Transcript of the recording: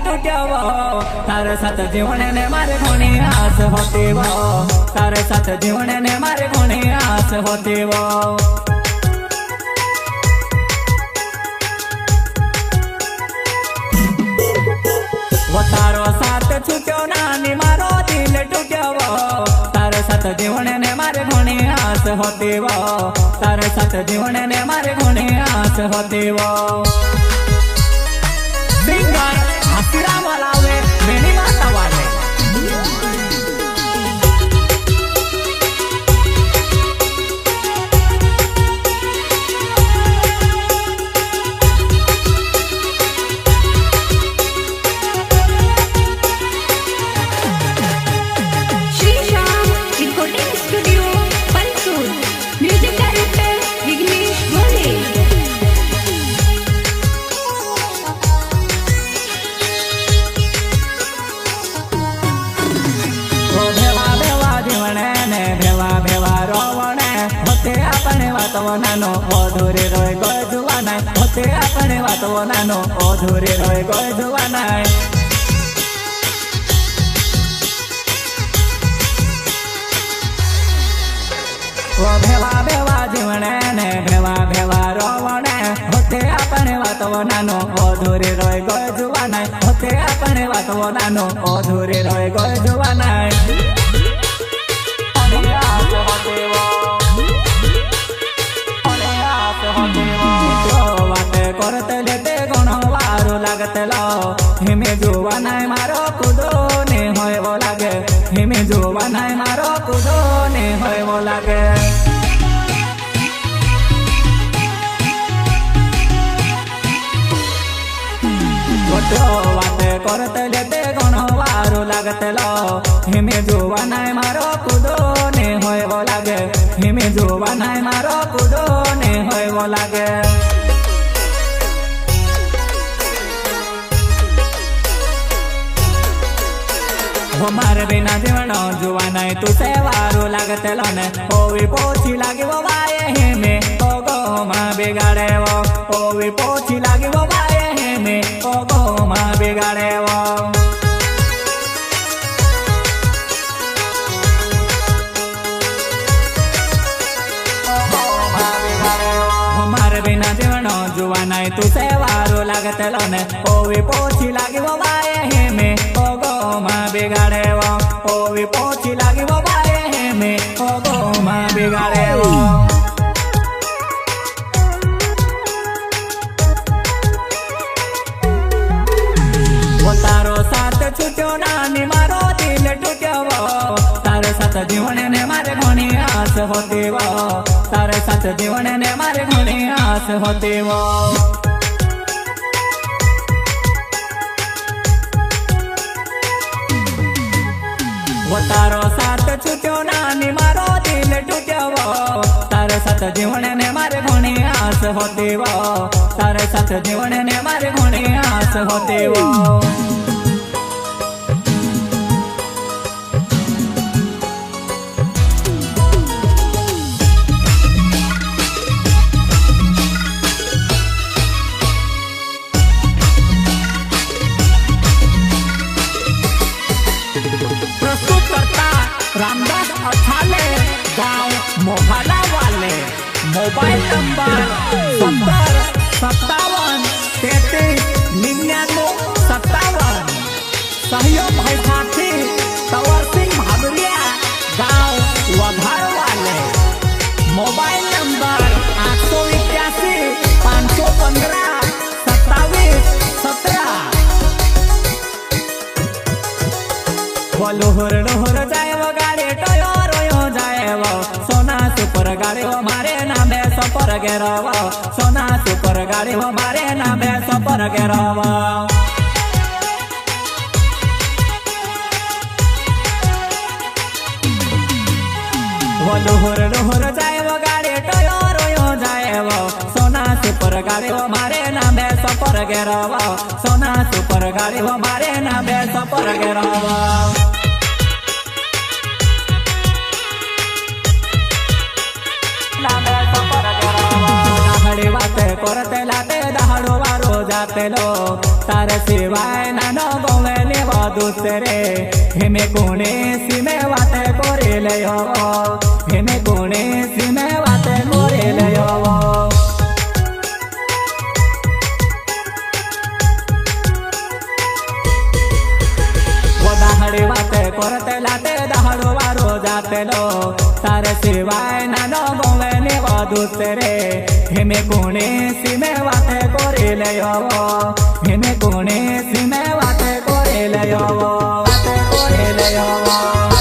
टूट्यो तारे साथ जीवने ने मारे घणी आस होती वो तारे साथ जीवने ने मारे घणी आस होती वो तारो साथ छूट्यो नानी मारो दिल टूट्यो तारे साथ जीवने ने मारे घणी आस होती वो तारे साथ जीवने ने मारे घणी आस होती वो सिंगर हसीरा मलावे मेनी माता वाले नानो अधूरे रोय गय जुवाना होते अपने वातो नानो अधूरे रोय गय जुवाना ओ भेवा भेवा जीवने ने भेवा भेवा रोवणे होते अपने वातो नानो अधूरे रोय गय जुवाना होते अपने वातो नानो अधूरे रोय गय जुवाना करते लेते गण वारो लागते लो हिमे जुवा नाय मारो कुदो ने होय वो लागे हिमे जुवा नाय मारो कुदो ने होय वो लागे वाते करते लेते गण वारो लागते लो हिमे जुवा नाय मारो कुदो ने होय वो लागे हिमे जुवा नाय मारो कुदो ने होय वो लागे हमारे बिना जीवन जुवाना तू से वारो लागते लोने ओवी पोछी लागी वो बाये हे में ओ गो माँ बिगाड़े वो ओवी पोछी लागी वो बाये हे में ओ गो माँ बिगाड़े वो हमारे बिना जीवन जुवाना तू से वारो लागते लोने ओवी पोछी लागी वो बाये हे में ओ गो माँ बिगाड़े वो ओवी पोछी लागी वो बाये हे में ओ गो माँ बिगाड़े वो तारो साथ छूट्यो नानी मारो दिल टूट्यो तारे साथ जीवने ने मारे घणी आस होती वो तारे साथ जीवने ने मारे घणी आस होती वो तारो साथ छूट्यो नानी मारो दिल टूट्यो तारे साथ जीवने ने मारे घणी आस होती वो तारे साथ जीवने ने मारे घणी आस होती वो रामदास अठाले गांव मोहल्ला वाले मोबाइल नंबर 7057339957 सहयोग भाई साथी तवर सिंह भावरिया गांव वघार वाले मोबाइल नंबर 881 515 2717 लोहर लोहर जाए वो गाड़ी टोयो रोयो जाए वो सोना सुपर गाड़ी वो मारे नामे सपर गेरव सोना सुपर गाड़ी वो मारे नामे सपर गेरव वो लोहर लोहर जाए वो गाड़ी टोयो रोयो जाए वो सोना सुपर गाड़ी वो मारे नामे सपर गेरव सोना सुपर गाड़ी वो मारे नामे सपर गेरव बाते करते लाते दहाड़ो वारो जा जातेलो तारे सिवाय नानो गोवे लेवा दूसरे हेमे कोणे सीमे वाते कोरे लयो हेमे कोणे सीमे वाते कोरे लयो दाहड़ी वाते करते लाते दाहड़ो वारो जातेलो तारे सिवाय नानो गोवे लेवा दूसरे हेमे कोणे सीमे वाते कोरे लयो हेमे कोणे सीमे वाते कोरे लयो वाते कोरे लयो।